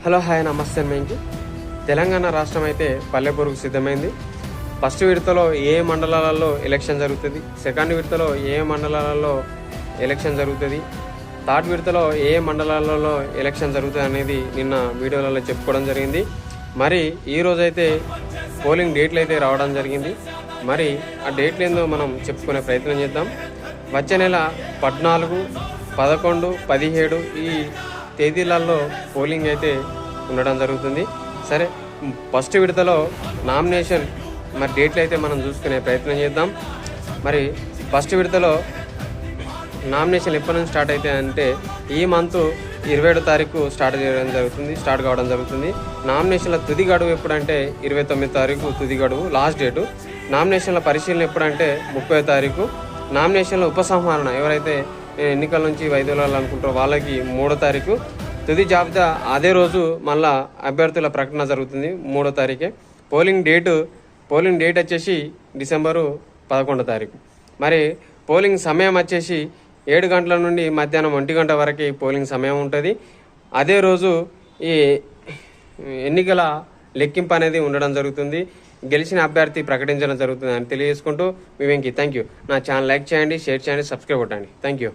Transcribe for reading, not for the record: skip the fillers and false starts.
Hello hi నమస్తే మీకు. తెలంగాణ రాష్ట్రం అయితే పల్లెపూరుకు సిద్ధమైంది. ఫస్ట్ విడతలో ఏ మండలాలలో ఎలక్షన్ జరుగుతుంది, సెకండ్ విడతలో ఏ మండలాలలో ఎలక్షన్ జరుగుతుంది, థర్డ్ విడతలో ఏ మండలాలలో ఎలక్షన్ జరుగుతుంది అనేది నిన్న వీడియోలలో చెప్పుకోవడం జరిగింది. మరి ఈరోజైతే పోలింగ్ డేట్లు అయితే రావడం జరిగింది. మరి ఆ డేట్లు ఏందో మనం చెప్పుకునే ప్రయత్నం చేద్దాం. వచ్చే నెల 14, 11, 17 ఈ తేదీలలో పోలింగ్ అయితే ఉండడం జరుగుతుంది. సరే, ఫస్ట్ విడతలో నామినేషన్ మరి డేట్లు అయితే మనం చూసుకునే ప్రయత్నం చేద్దాం. మరి ఫస్ట్ విడతలో నామినేషన్ ఎప్పటి నుంచి స్టార్ట్ అవుతాయి అంటే ఈ మంత్ 27వ తారీఖు స్టార్ట్ కావడం జరుగుతుంది. నామినేషన్ల తుది గడువు ఎప్పుడంటే 29వ తారీఖు తుది గడువు, లాస్ట్ డేటు. నామినేషన్ల పరిశీలన ఎప్పుడంటే 30వ తారీఖు. నామినేషన్ల ఉపసంహరణ ఎవరైతే ఎన్నికల నుంచి వైదొలగాలనుకుంటారో వాళ్ళకి 3వ తారీఖు. తుది జాబితా అదే రోజు మళ్ళా అభ్యర్థుల ప్రకటన జరుగుతుంది 3వ తారీఖే. పోలింగ్ డేట్ వచ్చేసి డిసెంబరు 11వ తారీఖు. మరి పోలింగ్ సమయం వచ్చేసి 7 గంటల నుండి మధ్యాహ్నం 1 గంట వరకు పోలింగ్ సమయం ఉంటుంది. అదే రోజు ఈ ఎన్నికల లెక్కింపు అనేది ఉండడం జరుగుతుంది. గెలిచిన అభ్యర్థి ప్రకటించడం జరుగుతుంది అని తెలియజేసుకుంటూ మీ వెంకీ. Thank you. నా ఛానల్ లైక్ చేయండి, షేర్ చేయండి, సబ్స్క్రైబ్ కొట్టండి. Thank you.